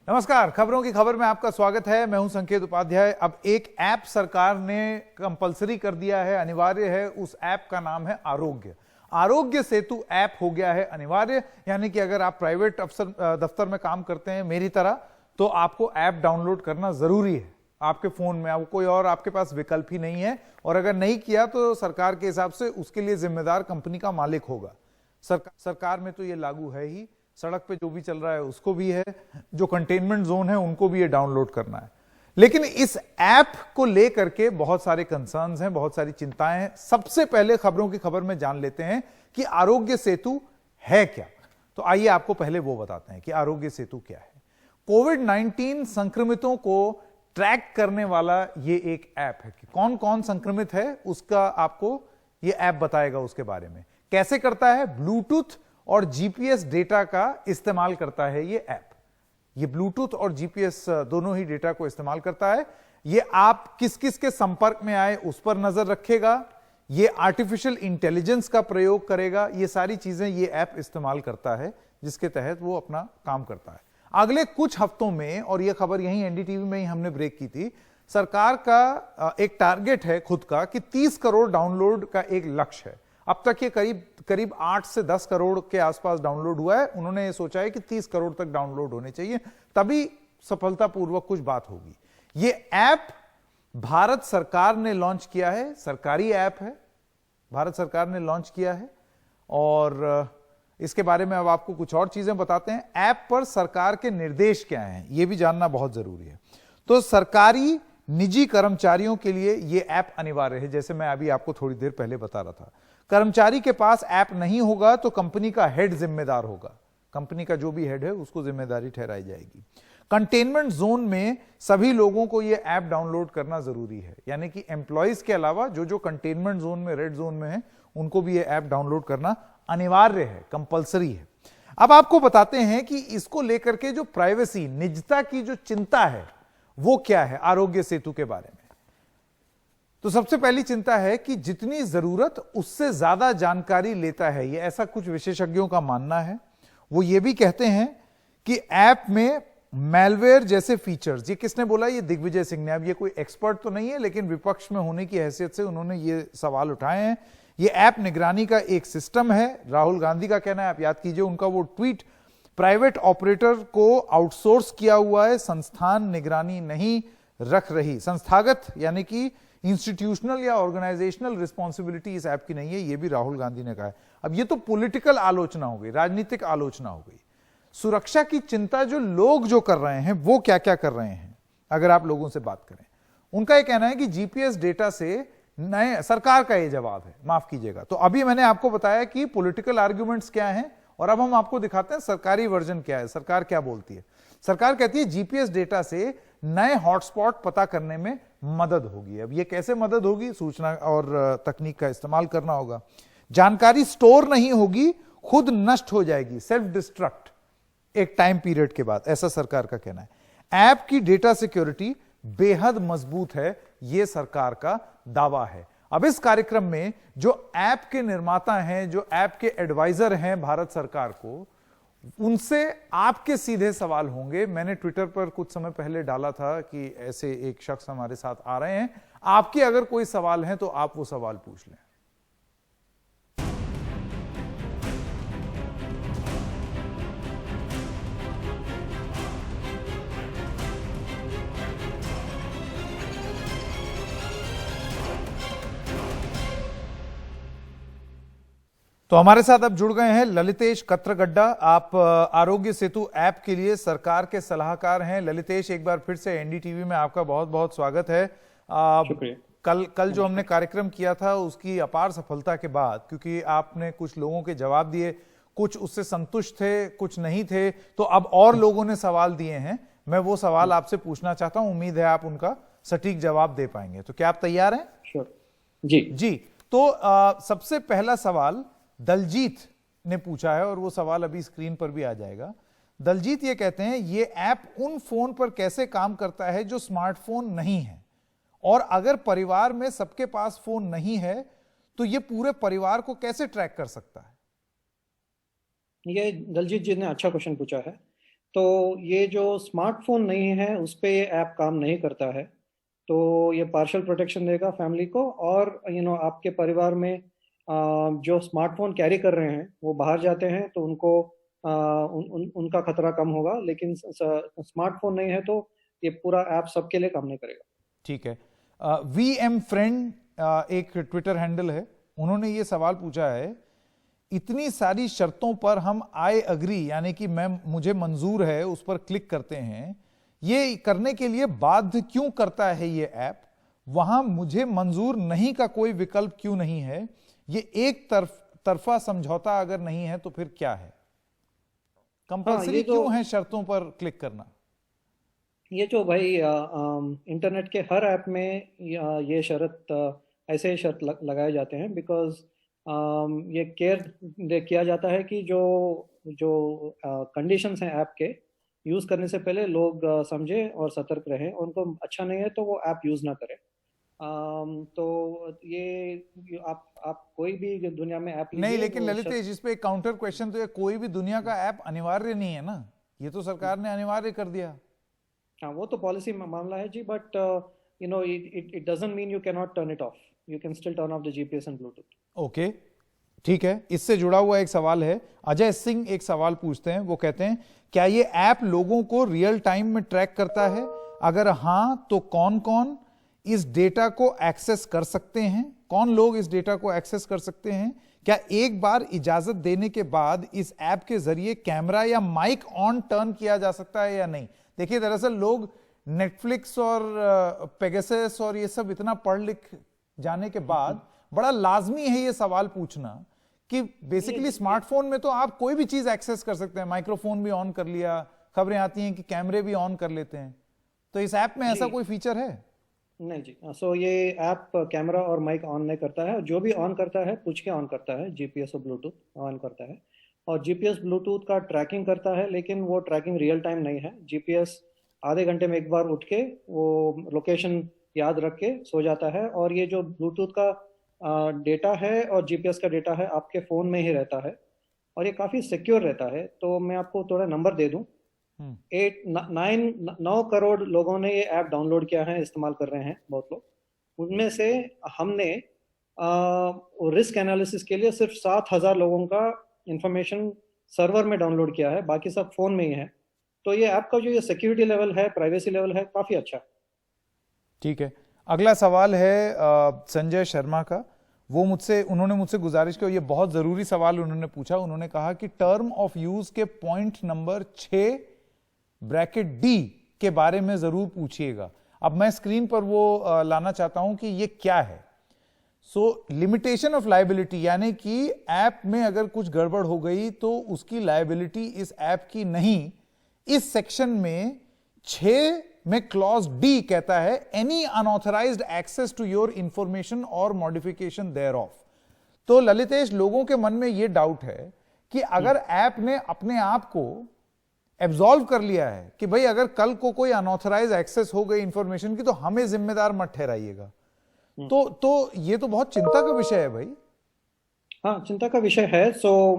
नमस्कार, खबरों की खबर में आपका स्वागत है। मैं हूं संकेत उपाध्याय। अब एक ऐप सरकार ने कंपलसरी कर दिया है, अनिवार्य है। उस ऐप का नाम है आरोग्य। आरोग्य सेतु ऐप हो गया है अनिवार्य, यानी कि अगर आप प्राइवेट दफ्तर में काम करते हैं मेरी तरह, तो आपको ऐप डाउनलोड करना जरूरी है आपके फोन में। अब कोई और आपके पास विकल्प ही नहीं है, और अगर नहीं किया तो सरकार के हिसाब से उसके लिए जिम्मेदार कंपनी का मालिक होगा। सरकार में तो ये लागू है ही, सड़क पे जो भी चल रहा है उसको भी है, जो कंटेनमेंट जोन है उनको भी ये डाउनलोड करना है। लेकिन इस ऐप को लेकर के बहुत सारे कंसर्न्स हैं, बहुत सारी चिंताएं हैं। सबसे पहले खबरों की खबर में जान लेते हैं कि आरोग्य सेतु है क्या। तो आइए आपको पहले वो बताते हैं कि आरोग्य सेतु क्या है। कोविड-19 संक्रमितों को ट्रैक करने वाला ये एक ऐप है कि कौन कौन संक्रमित है उसका आपको ये ऐप बताएगा। उसके बारे में कैसे करता है, ब्लूटूथ और जीपीएस डेटा का इस्तेमाल करता है ये ऐप। ये ब्लूटूथ और जीपीएस दोनों ही डेटा को इस्तेमाल करता है। ये आप किस किस के संपर्क में आए उस पर नजर रखेगा, ये आर्टिफिशियल इंटेलिजेंस का प्रयोग करेगा। ये सारी चीजें ये ऐप इस्तेमाल करता है, जिसके तहत वो अपना काम करता है। अगले कुछ हफ्तों में, और ये खबर यहीं एनडीटीवी में ही हमने ब्रेक की थी, सरकार का एक टारगेट है खुद का कि 30 करोड़ डाउनलोड का एक लक्ष्य है। अब तक ये करीब 8 से 10 करोड़ के आसपास डाउनलोड हुआ है। उन्होंने ये सोचा है कि 30 करोड़ तक डाउनलोड होने चाहिए, तभी सफलतापूर्वक कुछ बात होगी। ये ऐप भारत सरकार ने लॉन्च किया है, सरकारी ऐप है, भारत सरकार ने लॉन्च किया है। और इसके बारे में अब आपको कुछ और चीजें बताते हैं। ऐप पर सरकार के निर्देश क्या हैं, यह भी जानना बहुत जरूरी है। तो सरकारी निजी कर्मचारियों के लिए यह ऐप अनिवार्य है, जैसे मैं अभी आपको थोड़ी देर पहले बता रहा था। कर्मचारी के पास ऐप नहीं होगा तो कंपनी का हेड जिम्मेदार होगा, कंपनी का जो भी हेड है उसको जिम्मेदारी ठहराई जाएगी। कंटेनमेंट जोन में सभी लोगों को यह ऐप डाउनलोड करना जरूरी है, यानी कि एम्प्लॉइज के अलावा जो जो कंटेनमेंट जोन में, रेड जोन में है, उनको भी यह ऐप डाउनलोड करना अनिवार्य है, कंपलसरी है। अब आपको बताते हैं कि इसको लेकर के जो प्राइवेसी, निजता की जो चिंता है वो क्या है आरोग्य सेतु के बारे में। तो सबसे पहली चिंता है कि जितनी जरूरत उससे ज्यादा जानकारी लेता है ये, ऐसा कुछ विशेषज्ञों का मानना है। वो ये भी कहते हैं कि ऐप में मैलवेयर जैसे फीचर्स, ये किसने बोला? ये दिग्विजय सिंह ने। अब ये कोई एक्सपर्ट तो नहीं है, लेकिन विपक्ष में होने की हैसियत से उन्होंने ये सवाल उठाए हैं। ये ऐप निगरानी का एक सिस्टम है, राहुल गांधी का कहना है, आप याद कीजिए उनका वो ट्वीट, प्राइवेट ऑपरेटर को आउटसोर्स किया हुआ है, संस्थान निगरानी नहीं रख रही। संस्थागत यानी कि इंस्टीट्यूशनल या ऑर्गेनाइजेशनल रिस्पॉन्सिबिलिटी इस ऐप की नहीं है, यह भी राहुल गांधी ने कहा है। अब ये तो पॉलिटिकल आलोचना हो गई, राजनीतिक आलोचना हो गई। सुरक्षा की चिंता जो लोग जो कर रहे हैं वो क्या क्या कर रहे हैं, अगर आप लोगों से बात करें, उनका यह कहना है कि जीपीएस डेटा से नए, सरकार का यह जवाब है, माफ कीजिएगा। तो अभी मैंने आपको बताया कि पॉलिटिकल आर्ग्यूमेंट्स क्या हैं, और अब हम आपको दिखाते हैं सरकारी वर्जन क्या है। सरकार क्या बोलती है? सरकार कहती है जीपीएस डेटा से नए हॉटस्पॉट पता करने में मदद होगी। अब ये कैसे मदद होगी? सूचना और तकनीक का इस्तेमाल करना होगा। जानकारी स्टोर नहीं होगी, खुद नष्ट हो जाएगी, सेल्फ डिस्ट्रक्ट एक टाइम पीरियड के बाद, ऐसा सरकार का कहना है। ऐप की डेटा सिक्योरिटी बेहद मजबूत है, यह सरकार का दावा है। अब इस कार्यक्रम में जो ऐप के निर्माता हैं, जो ऐप के एडवाइजर हैं भारत सरकार को, उनसे आपके सीधे सवाल होंगे। मैंने ट्विटर पर कुछ समय पहले डाला था कि ऐसे एक शख्स हमारे साथ आ रहे हैं, आपके अगर कोई सवाल हैं तो आप वो सवाल पूछ लें। तो हमारे साथ अब जुड़ गए हैं ललितेश कत्रगड्डा। आप आरोग्य सेतु ऐप के लिए सरकार के सलाहकार हैं। ललितेश, एक बार फिर से एनडीटीवी में आपका बहुत बहुत स्वागत है। कल जो हमने कार्यक्रम किया था उसकी अपार सफलता के बाद, क्योंकि आपने कुछ लोगों के जवाब दिए, कुछ उससे संतुष्ट थे, कुछ नहीं थे, तो अब और लोगों ने सवाल दिए हैं। मैं वो सवाल आपसे पूछना चाहता हूं, उम्मीद है आप उनका सटीक जवाब दे पाएंगे। तो क्या आप तैयार हैं? श्योर जी। जी, तो सबसे पहला सवाल दलजीत ने पूछा है, और वो सवाल अभी स्क्रीन पर भी आ जाएगा। दलजीत ये कहते हैं, ये ऐप उन फोन पर कैसे काम करता है जो स्मार्टफोन नहीं है, और अगर परिवार में सबके पास फोन नहीं है तो ये पूरे परिवार को कैसे ट्रैक कर सकता है? ये दलजीत जी ने अच्छा क्वेश्चन पूछा है। तो ये जो स्मार्टफोन नहीं है उस पे ये ऐप काम नहीं करता है। तो ये पार्शियल प्रोटेक्शन देगा फैमिली को, और आपके परिवार में जो स्मार्टफोन कैरी कर रहे हैं वो बाहर जाते हैं तो उनको उनका खतरा कम होगा, लेकिन स्मार्टफोन नहीं है तो ये पूरा ऐप सबके लिए काम नहीं करेगा। ठीक है। वी एम फ्रेंड एक ट्विटर हैंडल है, उन्होंने ये सवाल पूछा है, इतनी सारी शर्तों पर हम आई अग्री यानी कि मुझे मंजूर है उस पर क्लिक करते हैं, ये करने के लिए बाध्य क्यों करता है ये ऐप? वहां मुझे मंजूर नहीं का कोई विकल्प क्यों नहीं है? ये एक तरफा समझौता अगर नहीं है तो फिर क्या है? कंपल्सरी क्यों है शर्तों पर क्लिक करना? ये जो भाई इंटरनेट के हर ऐप में ये शर्त ऐसे शर्त लगाए जाते हैं, बिकॉज ये केयर किया जाता है कि जो जो कंडीशंस हैं ऐप के यूज़ करने से पहले लोग समझे और सतर्क रहें, उनको अच्छा नहीं है तो वो ऐप यूज़ ना करें। तो ये आप कोई भी दुनिया में ऐप नहीं, लेकिन ललितेश इस पे एक काउंटर क्वेश्चन, तो ये कोई भी दुनिया का ऐप अनिवार्य नहीं है ना, ये तो सरकार ने अनिवार्य कर दिया। हाँ, वो तो पॉलिसी मामला है जी, but it doesn't mean you can not turn it off, you can still turn off the GPS and Bluetooth. Okay, ठीक है। इससे जुड़ा हुआ एक सवाल है, अजय सिंह एक सवाल पूछते हैं, वो कहते हैं क्या ये ऐप लोगों को रियल टाइम में ट्रैक करता है? अगर हां तो कौन कौन इस डेटा को एक्सेस कर सकते हैं? कौन लोग इस डेटा को एक्सेस कर सकते हैं? क्या एक बार इजाजत देने के बाद इस ऐप के जरिए कैमरा या माइक ऑन टर्न किया जा सकता है या नहीं? देखिए, दरअसल लोग नेटफ्लिक्स और पेगासस और ये सब इतना पढ़ लिख जाने के बाद बड़ा लाजमी है ये सवाल पूछना कि बेसिकली स्मार्टफोन में तो आप कोई भी चीज एक्सेस कर सकते हैं, माइक्रोफोन भी ऑन कर लिया, खबरें आती हैं कि कैमरे भी ऑन कर लेते हैं, तो इस ऐप में ऐसा कोई फीचर है? नहीं जी, सो ये ऐप कैमरा और माइक ऑन नहीं करता है, जो भी ऑन करता है पूछ के ऑन करता है, जीपीएस और ब्लूटूथ ऑन करता है, और जीपीएस ब्लूटूथ का ट्रैकिंग करता है, लेकिन वो ट्रैकिंग रियल टाइम नहीं है। जीपीएस आधे घंटे में एक बार उठ के वो लोकेशन याद रख के सो जाता है, और ये जो ब्लूटूथ का डेटा है और जीपीएस का डेटा है आपके फ़ोन में ही रहता है, और ये काफ़ी सिक्योर रहता है। तो मैं आपको थोड़ा नंबर दे दूं, 9 करोड़ लोगों ने ये ऐप डाउनलोड किया है, इस्तेमाल कर रहे हैं बहुत लोग। उनमें से हमने रिस्क एनालिसिस के लिए सिर्फ 7,000 लोगों का इंफॉर्मेशन सर्वर में डाउनलोड किया है, बाकी सब फ़ोन में ही है। तो ये ऐप का जो ये सिक्योरिटी लेवल है, प्राइवेसी लेवल है, काफ़ी अच्छा है। ठीक है। अगला सवाल है संजय शर्मा का, उन्होंने मुझसे गुजारिश की, ये बहुत जरूरी सवाल उन्होंने पूछा। उन्होंने कहा कि टर्म ऑफ यूज के पॉइंट नंबर 6 ब्रैकेट डी के बारे में जरूर पूछिएगा। अब मैं स्क्रीन पर वो लाना चाहता हूं कि ये क्या है। लिमिटेशन ऑफ लायबिलिटी, यानी कि ऐप में अगर कुछ गड़बड़ हो गई तो उसकी लायबिलिटी इस ऐप की नहीं। इस सेक्शन में 6 में क्लॉज डी कहता है any unauthorised access to your information और मॉडिफिकेशन देयर ऑफ। तो ललितेश, लोगों के मन में यह डाउट है कि अगर ऐप ने अपने आप को एब्जॉल्व कर लिया है कि भाई अगर कल को कोई अनऑथराइज एक्सेस हो गई इंफॉर्मेशन की तो हमें जिम्मेदार मत ठहराइएगा, तो ये तो बहुत चिंता का विषय है भाई। हाँ, चिंता का विषय है।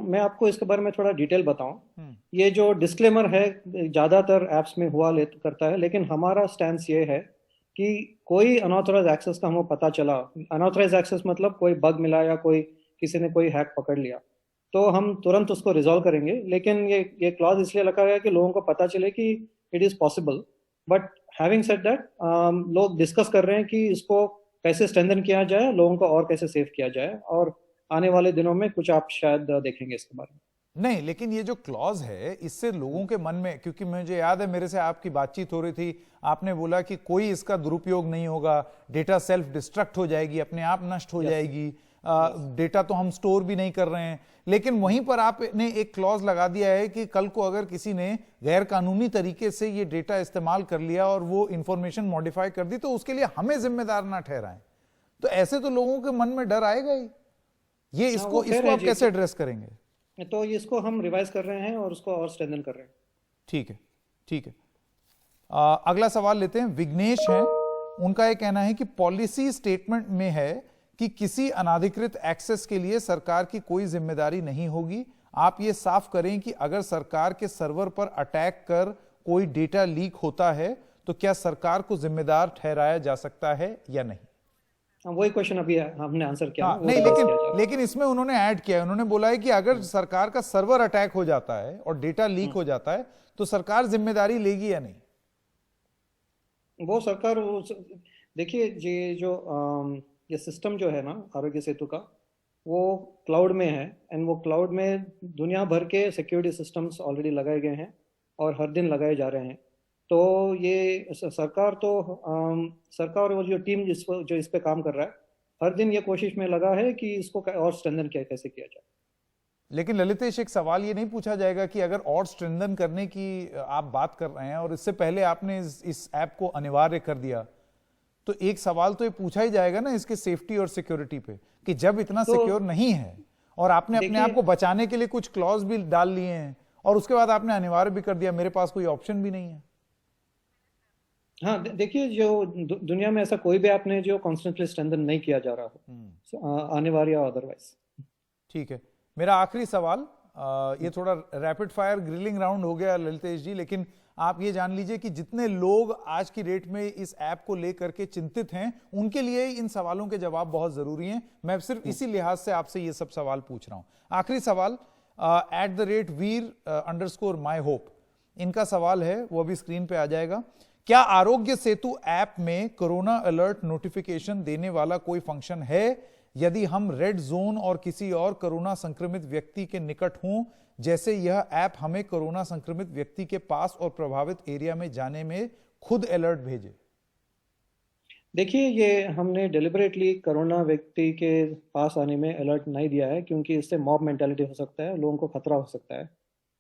मैं आपको इसके बारे में थोड़ा डिटेल बताऊं। ये जो डिस्क्लेमर है ज्यादातर एप्स में करता है, लेकिन हमारा स्टैंस ये है कि कोई अनऑथराइज एक्सेस का हमें पता चला, अनऑथराइज एक्सेस मतलब कोई बग मिला या किसी ने कोई हैक पकड़ लिया, तो हम तुरंत उसको रिजॉल्व करेंगे। लेकिन ये क्लॉज इसलिए रखा गया कि लोगों को पता चले कि it is possible. But having said that, लोग डिस्कस कर रहे हैं कि इसको कैसे स्ट्रेंथन किया जाए, लोगों को और कैसे सेव किया जाए, और आने वाले दिनों में कुछ आप शायद देखेंगे इसके बारे में। नहीं, लेकिन ये जो क्लॉज है इससे लोगों के मन में, क्योंकि मुझे याद है मेरे से आपकी बातचीत हो रही थी, आपने बोला कि कोई इसका दुरुपयोग नहीं होगा, डेटा सेल्फ डिस्ट्रक्ट हो जाएगी, अपने आप नष्ट हो जाएगी, डेटा तो हम स्टोर भी नहीं कर रहे हैं। लेकिन वहीं पर आपने एक क्लॉज लगा दिया है कि कल को अगर किसी ने गैर कानूनी तरीके से ये डेटा इस्तेमाल कर लिया और वो इंफॉर्मेशन मॉडिफाई कर दी तो उसके लिए हमें जिम्मेदार ना ठहराएं। तो ऐसे तो लोगों के मन में डर आएगा ही। ये इसको आप कैसे एड्रेस करेंगे? तो इसको हम रिवाइज कर रहे हैं और उसको और स्ट्रेंथन कर रहे हैं। ठीक है, ठीक है। अगला सवाल लेते हैं, विघ्नेश हैं, उनका यह कहना है कि पॉलिसी स्टेटमेंट में है कि किसी अनाधिकृत एक्सेस के लिए सरकार की कोई जिम्मेदारी नहीं होगी, आप ये साफ करें कि अगर सरकार के सर्वर पर अटैक कर कोई डेटा लीक होता है तो क्या सरकार को जिम्मेदार ठहराया जा सकता है या नहीं? वही क्वेश्चन अभी हमने आंसर किया हाँ, ना, वो नहीं, डिस्कस किया जा रहा है। लेकिन इसमें उन्होंने ऐड किया है, उन्होंने बोला है कि अगर सरकार का सर्वर अटैक हो जाता है और डेटा लीक हो जाता है तो सरकार जिम्मेदारी लेगी या नहीं? वो सरकार देखिए, ये सिस्टम जो है ना आरोग्य सेतु का, वो क्लाउड में है, एंड वो क्लाउड में दुनिया भर के सिक्योरिटी सिस्टम्स ऑलरेडी लगाए गए हैं और हर दिन लगाए जा रहे हैं। तो ये सरकार सरकार और जो टीम जो इस पे काम कर रहा है, हर दिन ये कोशिश में लगा है कि इसको और स्ट्रेंथन कैसे किया जाए। लेकिन ललितेश, एक सवाल ये नहीं पूछा जाएगा कि अगर और स्ट्रेंथन करने की आप बात कर रहे हैं और इससे पहले आपने इस ऐप को अनिवार्य कर दिया, तो एक सवाल तो ये पूछा ही जाएगा ना इसके सेफ्टी और सिक्योरिटी पे, कि जब इतना सिक्योर नहीं है और आपने अपने आप को बचाने के लिए कुछ क्लॉज भी डाल लिए हैं और उसके बाद आपने अनिवार्य भी कर दिया, मेरे पास कोई ऑप्शन भी नहीं है। हाँ, देखिए, जो दुनिया में ऐसा कोई भी ऐप नहीं जो कॉन्स्टेंटली स्ट्रेंथन नहीं किया जा रहा हो, अनिवार्य अदरवाइज। ठीक है, मेरा आखिरी सवाल, ये थोड़ा रैपिड फायर ग्रिलिंग राउंड हो गया ललितेश जी, लेकिन आप ये जान लीजिए कि जितने लोग आज की डेट में इस ऐप को लेकर के चिंतित हैं, उनके लिए इन सवालों के जवाब बहुत जरूरी हैं। मैं सिर्फ इसी लिहाज से आपसे ये सब सवाल पूछ रहा हूं। आखिरी सवाल @वीर_माई_होप, इनका सवाल है, वो अभी स्क्रीन पे आ जाएगा। क्या आरोग्य सेतु ऐप में कोरोना अलर्ट नोटिफिकेशन देने वाला कोई फंक्शन है यदि हम रेड जोन और किसी और कोरोना संक्रमित व्यक्ति के निकट हों, जैसे यह ऐप हमें कोरोना संक्रमित व्यक्ति के पास और प्रभावित एरिया में जाने में खुद अलर्ट भेजे? देखिए, ये हमने डिलिबरेटली कोरोना व्यक्ति के पास आने में अलर्ट नहीं दिया है, क्योंकि इससे मॉब मेंटालिटी हो सकता है, लोगों को खतरा हो सकता है,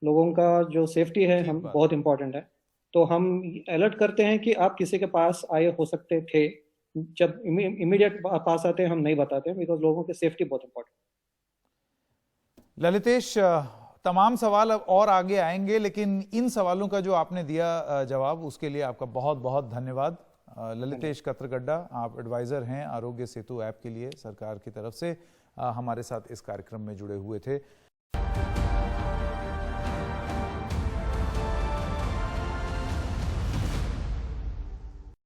लोगों का जो सेफ्टी है हम बहुत इंपॉर्टेंट है। तो हम अलर्ट करते हैं कि आप किसी के पास आए हो सकते थे, जब इमीडिएट पास आते हैं हम नहीं बताते हैं, बिकॉज लोगों की सेफ्टी बहुत इंपॉर्टेंट। ललितेश, तमाम सवाल अब और आगे आएंगे, लेकिन इन सवालों का जो आपने दिया जवाब, उसके लिए आपका बहुत बहुत धन्यवाद। ललितेश कत्रगड्डा, आप एडवाइजर हैं आरोग्य सेतु ऐप के लिए सरकार की तरफ से, हमारे साथ इस कार्यक्रम में जुड़े हुए थे।